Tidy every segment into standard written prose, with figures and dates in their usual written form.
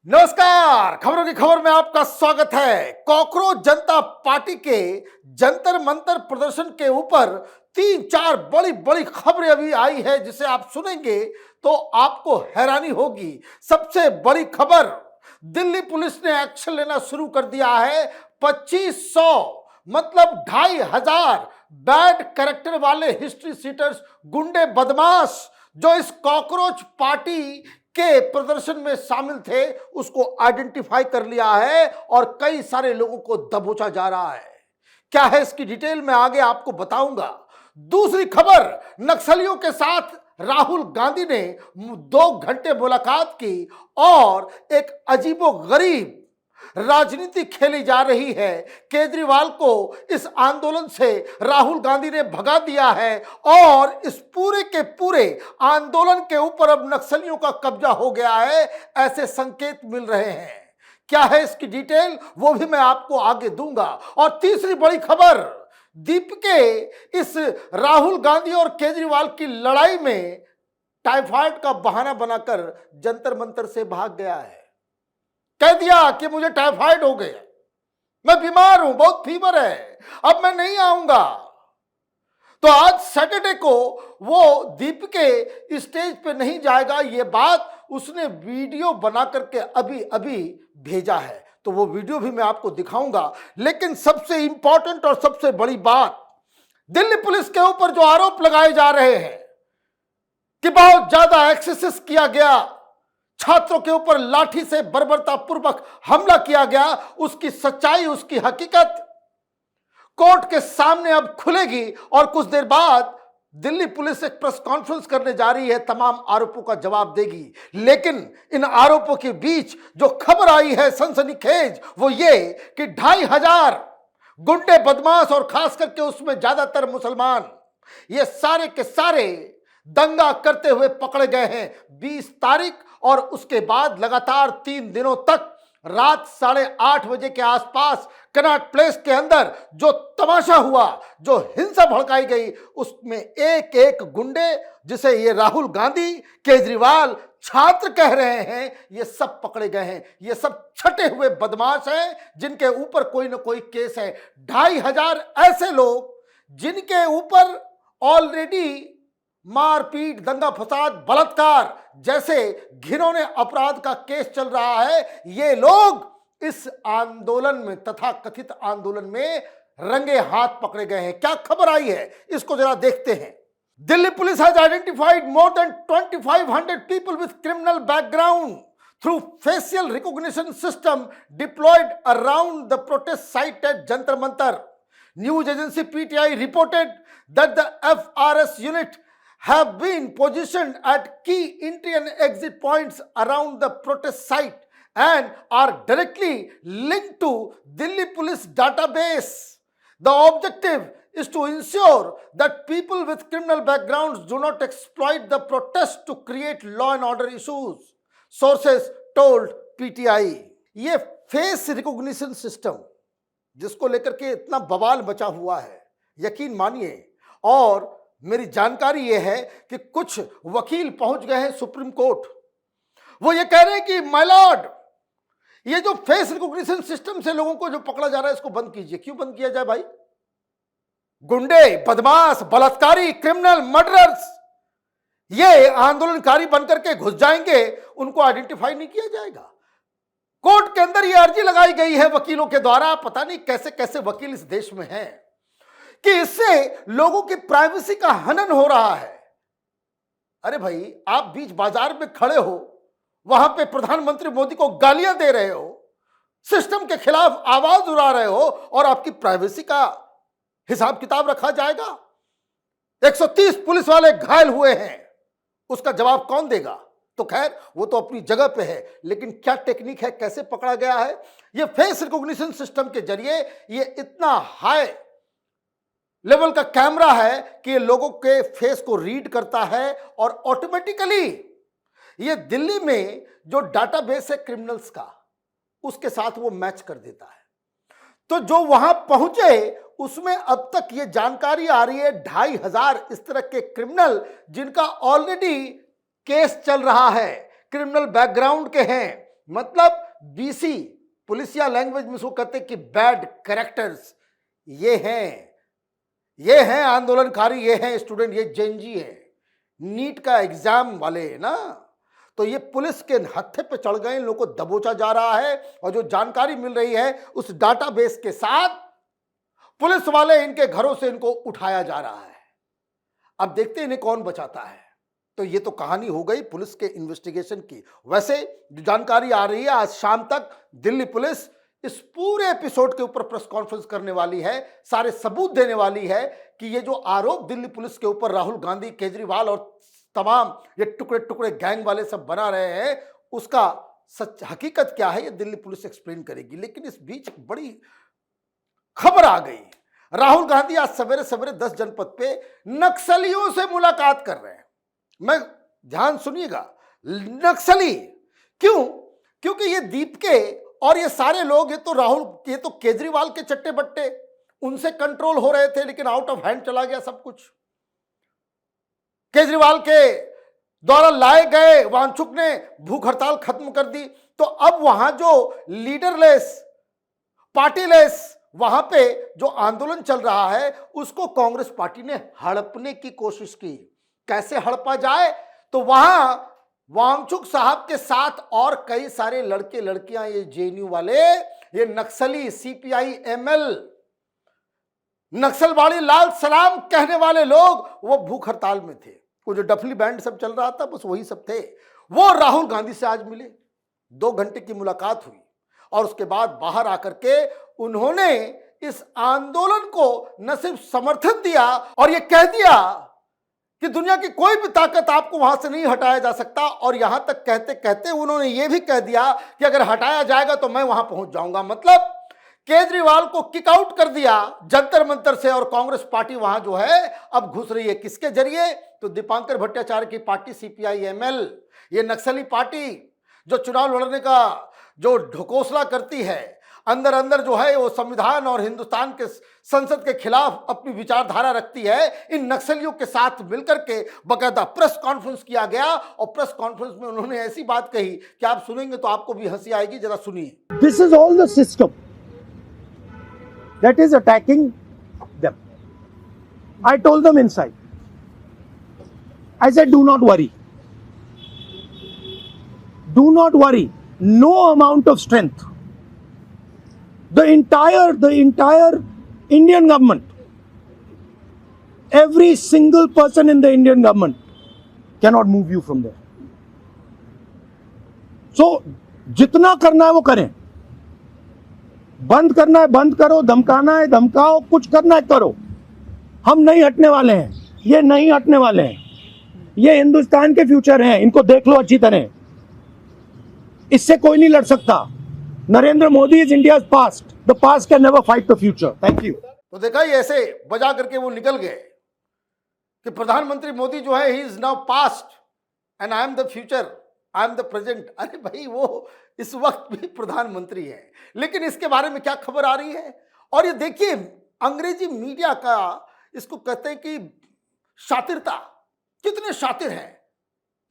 नमस्कार, खबरों की खबर में आपका स्वागत है। कॉकरोच जनता पार्टी के जंतर मंतर प्रदर्शन के ऊपर तीन चार बड़ी बड़ी खबरें अभी आई है, जिसे आप सुनेंगे तो आपको हैरानी होगी। सबसे बड़ी खबर, दिल्ली पुलिस ने एक्शन लेना शुरू कर दिया है। 2500 मतलब 2500 बैड कैरेक्टर वाले हिस्ट्री सीटर्स, गुंडे बदमाश जो इस कॉकरोच पार्टी के प्रदर्शन में शामिल थे, उसको आइडेंटिफाई कर लिया है और कई सारे लोगों को दबोचा जा रहा है। क्या है इसकी डिटेल में आगे आपको बताऊंगा। दूसरी खबर, नक्सलियों के साथ राहुल गांधी ने 2 घंटे मुलाकात की और एक अजीबोगरीब राजनीति खेली जा रही है। केजरीवाल को इस आंदोलन से राहुल गांधी ने भगा दिया है और इस पूरे के पूरे आंदोलन के ऊपर अब नक्सलियों का कब्जा हो गया है, ऐसे संकेत मिल रहे हैं। क्या है इसकी डिटेल, वो भी मैं आपको आगे दूंगा। और तीसरी बड़ी खबर, दीपके इस राहुल गांधी और केजरीवाल की लड़ाई में टाइफाइड का बहाना बनाकर जंतर मंतर से भाग गया है। कह दिया कि मुझे टाइफाइड हो गया, मैं बीमार हूं, बहुत फीवर है, अब मैं नहीं आऊंगा। तो आज सैटरडे को वो दीपके स्टेज पे नहीं जाएगा, ये बात उसने वीडियो बना करके अभी अभी भेजा है। तो वो वीडियो भी मैं आपको दिखाऊंगा। लेकिन सबसे इंपॉर्टेंट और सबसे बड़ी बात, दिल्ली पुलिस के ऊपर जो आरोप लगाए जा रहे हैं कि बहुत ज्यादा एक्सेस किया गया, छात्रों के ऊपर लाठी से बर्बरतापूर्वक हमला किया गया, उसकी सच्चाई, उसकी हकीकत कोर्ट के सामने अब खुलेगी। और कुछ देर बाद दिल्ली पुलिस एक प्रेस कॉन्फ्रेंस करने जा रही है, तमाम आरोपों का जवाब देगी। लेकिन इन आरोपों के बीच जो खबर आई है सनसनीखेज, वो ये कि 2500 गुंडे बदमाश और खास करके उसमें ज्यादातर मुसलमान, ये सारे के सारे दंगा करते हुए पकड़े गए हैं 20 तारीख। और उसके बाद लगातार 3 दिनों तक रात 8:30 बजे के आसपास कनॉट प्लेस के अंदर जो तमाशा हुआ, जो हिंसा भड़काई गई, उसमें एक एक गुंडे, जिसे ये राहुल गांधी, केजरीवाल छात्र कह रहे हैं, ये सब पकड़े गए हैं। ये सब छटे हुए बदमाश हैं जिनके ऊपर कोई ना कोई केस है। 2500 ऐसे लोग जिनके ऊपर ऑलरेडी मारपीट, दंगा फसाद, बलात्कार जैसे घिनौने अपराध का केस चल रहा है, ये लोग इस आंदोलन में, तथा कथित आंदोलन में रंगे हाथ पकड़े गए हैं। क्या खबर आई है, इसको जरा देखते हैं। Delhi police has identified more than 2500 people with criminal background through facial recognition system deployed around the protest site at Jantar Mantar. News agency PTI reported that the FRS unit have been positioned at key entry and exit points around the protest site and are directly linked to Delhi police database. The objective is to ensure that people with criminal backgrounds do not exploit the protest to create law and order issues, sources told PTI. ये face recognition system जिसको लेकर के इतना बवाल मचा हुआ है, यकीन मानिए, और मेरी जानकारी यह है कि कुछ वकील पहुंच गए हैं सुप्रीम कोर्ट। वो ये कह रहे हैं कि माय लॉर्ड, ये जो फेस रिकॉग्निशन सिस्टम से लोगों को जो पकड़ा जा रहा है, इसको बंद कीजिए। क्यों बंद किया जाए भाई? गुंडे, बदमाश, बलात्कारी, क्रिमिनल, मर्डरर्स, ये आंदोलनकारी बनकर के घुस जाएंगे, उनको आइडेंटिफाई नहीं किया जाएगा। कोर्ट के अंदर ये अर्जी लगाई गई है वकीलों के द्वारा, पता नहीं कैसे कैसे वकील इस देश में हैं, कि इससे लोगों की प्राइवेसी का हनन हो रहा है। अरे भाई, आप बीच बाजार में खड़े हो, वहां पे प्रधानमंत्री मोदी को गालियां दे रहे हो, सिस्टम के खिलाफ आवाज उड़ा रहे हो, और आपकी प्राइवेसी का हिसाब किताब रखा जाएगा? 130 पुलिस वाले घायल हुए हैं, उसका जवाब कौन देगा? तो खैर, वो तो अपनी जगह पे है, लेकिन क्या टेक्निक है, कैसे पकड़ा गया है? ये फेस रिकॉग्निशन सिस्टम के जरिए ये इतना हाई लेवल का कैमरा है कि ये लोगों के फेस को रीड करता है और ऑटोमेटिकली ये दिल्ली में जो डाटाबेस है क्रिमिनल्स का, उसके साथ वो मैच कर देता है। तो जो वहां पहुंचे, उसमें अब तक ये जानकारी आ रही है 2500 इस तरह के क्रिमिनल जिनका ऑलरेडी केस चल रहा है, क्रिमिनल बैकग्राउंड के हैं, मतलब बीसी, पुलिसिया लैंग्वेज में इसको कहते हैं कि बैड कैरेक्टर्स, ये हैं आंदोलनकारी, ये हैं स्टूडेंट, ये जेनजी है, नीट का एग्जाम वाले ना। तो ये पुलिस के हत्थे पे चढ़ गए, इन लोगों को दबोचा जा रहा है और जो जानकारी मिल रही है उस डाटाबेस के साथ पुलिस वाले इनके घरों से इनको उठाया जा रहा है। अब देखते हैं इन्हें कौन बचाता है। तो ये तो कहानी हो गई पुलिस के इन्वेस्टिगेशन की। वैसे जो जानकारी आ रही है, आज शाम तक दिल्ली पुलिस इस पूरे एपिसोड के ऊपर प्रेस कॉन्फ्रेंस करने वाली है, सारे सबूत देने वाली है कि ये जो आरोप दिल्ली पुलिस के ऊपर राहुल गांधी, केजरीवाल और तमाम ये टुकड़े टुकड़े गैंग वाले सब बना रहे हैं, उसका सच हकीकत क्या है ये दिल्ली पुलिस एक्सप्लेन करेगी। लेकिन इस बीच बड़ी खबर आ गई। राहुल गांधी आज सवेरे सवेरे 10 जनपद पे नक्सलियों से मुलाकात कर रहे हैं। मैं ध्यान सुनिएगा, नक्सली क्यों? क्योंकि ये दीप के और ये सारे लोग, ये तो केजरीवाल के चट्टे बट्टे, उनसे कंट्रोल हो रहे थे, लेकिन आउट ऑफ हैंड चला गया सब कुछ। केजरीवाल के द्वारा लाए गए वांछुक ने भूख हड़ताल खत्म कर दी। तो अब वहां जो लीडरलेस, पार्टीलेस, वहां पे जो आंदोलन चल रहा है उसको कांग्रेस पार्टी ने हड़पने की कोशिश की। कैसे हड़पा जाए? तो वहां वांगचुक साहब के साथ और कई सारे लड़के लड़कियां, ये जेएनयू वाले, ये नक्सली, सीपीआई एमएल, नक्सलवाड़ी लाल सलाम कहने वाले लोग, वो भूख हड़ताल में थे। वो जो डफली बैंड सब चल रहा था, बस वही सब थे। वो राहुल गांधी से आज मिले, 2 घंटे की मुलाकात हुई और उसके बाद बाहर आकर के उन्होंने इस आंदोलन को न सिर्फ समर्थन दिया और ये कह दिया कि दुनिया की कोई भी ताकत आपको वहां से नहीं हटाया जा सकता। और यहां तक कहते कहते उन्होंने ये भी कह दिया कि अगर हटाया जाएगा तो मैं वहां पहुंच जाऊंगा। मतलब केजरीवाल को किक आउट कर दिया जंतर मंतर से और कांग्रेस पार्टी वहां जो है अब घुस रही है। किसके जरिए? तो दीपांकर भट्टाचार्य की पार्टी सीपीआई एमएल, ये नक्सली पार्टी जो चुनाव लड़ने का जो ढकोसला करती है, अंदर अंदर जो है वो संविधान और हिंदुस्तान के संसद के खिलाफ अपनी विचारधारा रखती है। इन नक्सलियों के साथ मिलकर के बकायदा प्रेस कॉन्फ्रेंस किया गया और प्रेस कॉन्फ्रेंस में उन्होंने ऐसी बात कही कि आप सुनेंगे तो आपको भी हंसी आएगी। जरा सुनिए। This is all the system that is attacking them. I told them inside. I said, do not worry. Do not worry. No amount of strength. The entire Indian government, every single person in the Indian government cannot move you from there. So, जितना करना है वो करें। बंद करना है बंद करो, धमकाना है धमकाओ, कुछ करना है करो। हम नहीं हटने वाले हैं, ये नहीं हटने वाले हैं। ये हिंदुस्तान के फ्यूचर हैं, इनको देख लो अच्छी तरह। इससे कोई नहीं लड़ सकता। Narendra Modi is India's past, the past can never fight the future. Thank you. तो देखा ही ऐसे बजा करके वो निकल गए कि प्रधानमंत्री मोदी जो है, he is now past and I am the future, I am the present. अरे भाई, वो इस वक्त भी प्रधानमंत्री है, लेकिन इसके बारे में क्या खबर आ रही है? और ये देखिए, अंग्रेजी मीडिया का इसको कहते हैं कि शातिरता, कितने शातिर हैं।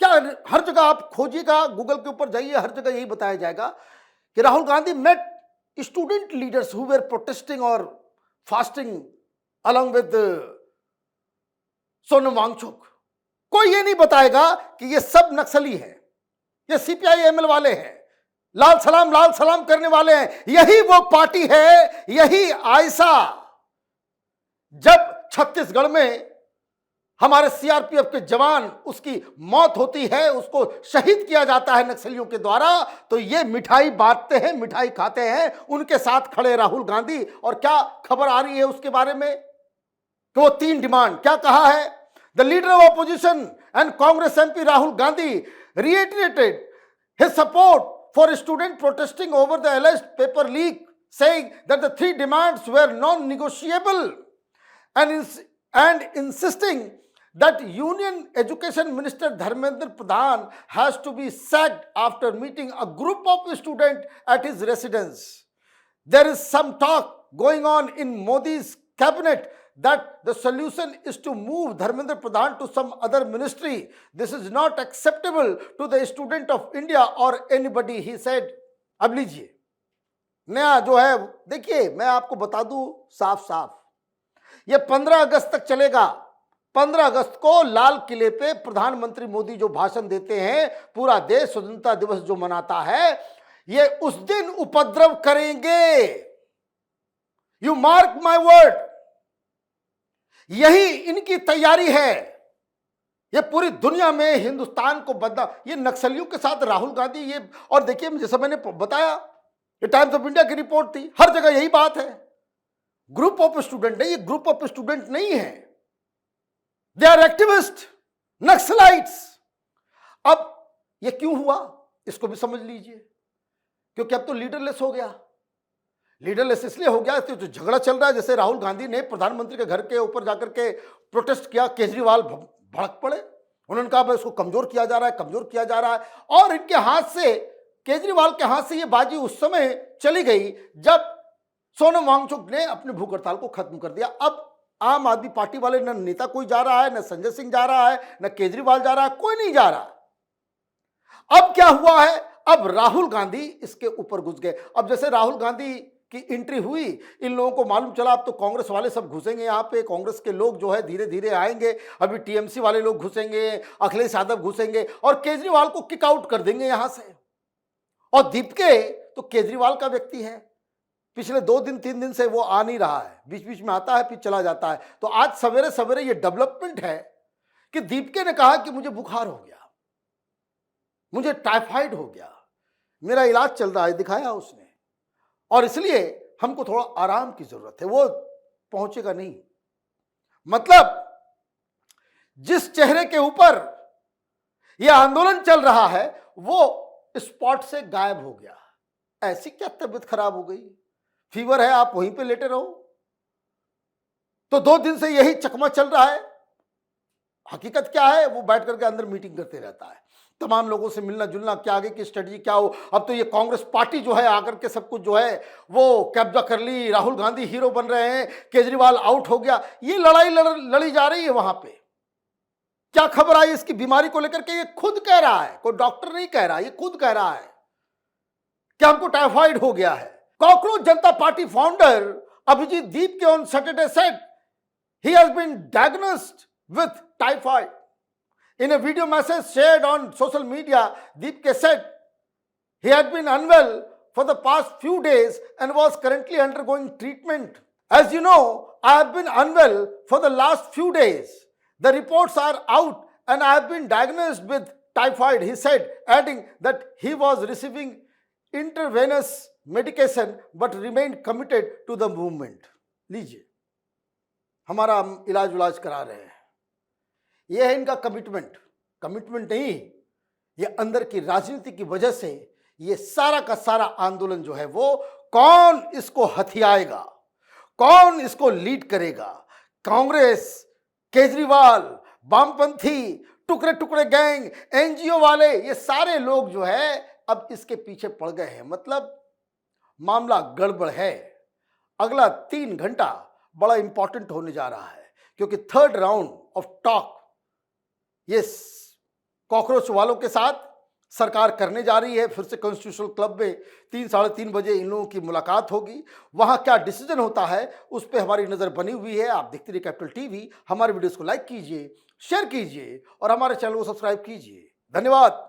क्या हर जगह आप खोजिएगा, गूगल के ऊपर जाइए, हर जगह यही बताया जाएगा कि Rahul Gandhi met student leaders who were protesting और fasting along with Sonam Wangchuk. कोई ये नहीं बताएगा कि ये सब नक्सली हैं, ये सीपीआई एमएल वाले हैं, लाल सलाम करने वाले हैं। यही वो पार्टी है, यही आयशा। जब छत्तीसगढ़ में हमारे सीआरपीएफ के जवान, उसकी मौत होती है, उसको शहीद किया जाता है नक्सलियों के द्वारा, तो ये मिठाई बांटते हैं, मिठाई खाते हैं, उनके साथ खड़े राहुल गांधी। और क्या खबर आ रही है उसके बारे में? तो वो 3 डिमांड क्या कहा है? The leader of opposition and Congress MP Rahul Gandhi reiterated his support for students protesting over the alleged paper leak, saying that the 3 demands were non-negotiable and insisting that Union Education Minister Dharmendra Pradhan has to be sacked after meeting a group of students at his residence. There is some talk going on in Modi's cabinet that the solution is to move Dharmendra Pradhan to some other ministry. This is not acceptable to the student of India or anybody, he said. अब लीजिए नया जो है, देखिए मैं आपको बता दूं साफ साफ, ये 15 अगस्त तक चलेगा। 15 अगस्त को लाल किले पे प्रधानमंत्री मोदी जो भाषण देते हैं, पूरा देश स्वतंत्रता दिवस जो मनाता है, ये उस दिन उपद्रव करेंगे। यू मार्क माय वर्ड, यही इनकी तैयारी है। ये पूरी दुनिया में हिंदुस्तान को बदनाम, ये नक्सलियों के साथ राहुल गांधी, ये और देखिए जैसा मैंने बताया, ये टाइम्स ऑफ इंडिया की रिपोर्ट थी, हर जगह यही बात है। ग्रुप ऑफ स्टूडेंट है, ये ग्रुप ऑफ स्टूडेंट नहीं है, दे आर एक्टिविस्ट, नक्सलाइट्स। अब ये क्यों हुआ इसको भी समझ लीजिए, क्योंकि अब तो लीडरलेस हो गया। लीडरलेस इसलिए हो गया तो झगड़ा चल रहा है। जैसे राहुल गांधी ने प्रधानमंत्री के घर के ऊपर जाकर के प्रोटेस्ट किया, केजरीवाल भड़क पड़े, उन्होंने कहा भाई इसको कमजोर किया जा रहा है, कमजोर किया जा रहा है। और इनके हाथ से, केजरीवाल के हाथ से ये बाजी उस समय चली गई जब सोनम वांगचुक ने अपनी भूख हड़ताल को खत्म कर दिया। अब आम आदमी पार्टी वाले, न नेता कोई जा रहा है, न संजय सिंह जा रहा है, न केजरीवाल जा रहा है, कोई नहीं जा रहा। अब क्या हुआ है, अब राहुल गांधी इसके ऊपर घुस गए। अब जैसे राहुल गांधी की एंट्री हुई, इन लोगों को मालूम चला अब तो कांग्रेस वाले सब घुसेंगे यहाँ पे, कांग्रेस के लोग जो है धीरे धीरे आएंगे, अभी टीएमसी वाले लोग घुसेंगे, अखिलेश यादव घुसेंगे और केजरीवाल को किक आउट कर देंगे यहां से। और दीपके तो केजरीवाल का व्यक्ति है, पिछले 2 दिन 3 दिन से वो आ नहीं रहा है, बीच बीच में आता है फिर चला जाता है। तो आज सवेरे सवेरे ये डेवलपमेंट है कि दीपके ने कहा कि मुझे बुखार हो गया, मुझे टाइफाइड हो गया, मेरा इलाज चल रहा है, दिखाया उसने, और इसलिए हमको थोड़ा आराम की जरूरत है। वो पहुंचेगा नहीं, मतलब जिस चेहरे के ऊपर यह आंदोलन चल रहा है वो स्पॉट से गायब हो गया। ऐसी क्या तबीयत खराब हो गई, फीवर है, आप वहीं पे लेटे रहो। तो 2 दिन से यही चकमा चल रहा है। हकीकत क्या है, वो बैठ करके अंदर मीटिंग करते रहता है, तमाम लोगों से मिलना जुलना, क्या आगे की स्ट्रेटजी क्या हो। अब तो ये कांग्रेस पार्टी जो है आकर के सब कुछ जो है वो कब्जा कर ली, राहुल गांधी हीरो बन रहे हैं, केजरीवाल आउट हो गया, ये लड़ाई लड़ी जा रही है वहां पे। क्या खबर आई इसकी बीमारी को लेकर के, ये खुद कह रहा है, कोई डॉक्टर नहीं कह रहा, ये खुद कह रहा है कि हमको टाइफाइड हो गया है। Cockroach Janta Party founder Abhijeet Dipke on Saturday said he has been diagnosed with typhoid. In a video message shared on social media, Deepke said he had been unwell for the past few days and was currently undergoing treatment. As you know, I have been unwell for the last few days. The reports are out and I have been diagnosed with typhoid, he said, adding that he was receiving intravenous medication but remained committed to the movement. लीजिए, हमारा हम इलाज करा रहे हैं, यह है इनका कमिटमेंट। कमिटमेंट नहीं, ये अंदर की राजनीति की वजह से ये सारा का सारा आंदोलन जो है वो कौन इसको हथियाएगा, कौन इसको लीड करेगा। कांग्रेस, केजरीवाल, वामपंथी, टुकड़े टुकड़े गैंग, एनजीओ वाले, ये सारे लोग जो है अब इसके पीछे पड़ गए हैं। मतलब मामला गड़बड़ है। अगला 3 घंटा बड़ा इंपॉर्टेंट होने जा रहा है, क्योंकि 3rd राउंड ऑफ टॉक ये कॉकरोच वालों के साथ सरकार करने जा रही है। फिर से कॉन्स्टिट्यूशनल क्लब में 3 साढ़े 3 बजे इन लोगों की मुलाकात होगी। वहां क्या डिसीजन होता है उस पर हमारी नजर बनी हुई है। आप देखते रहिए कैपिटल टीवी। हमारे वीडियोस को लाइक कीजिए, शेयर कीजिए और हमारे चैनल को सब्सक्राइब कीजिए। धन्यवाद।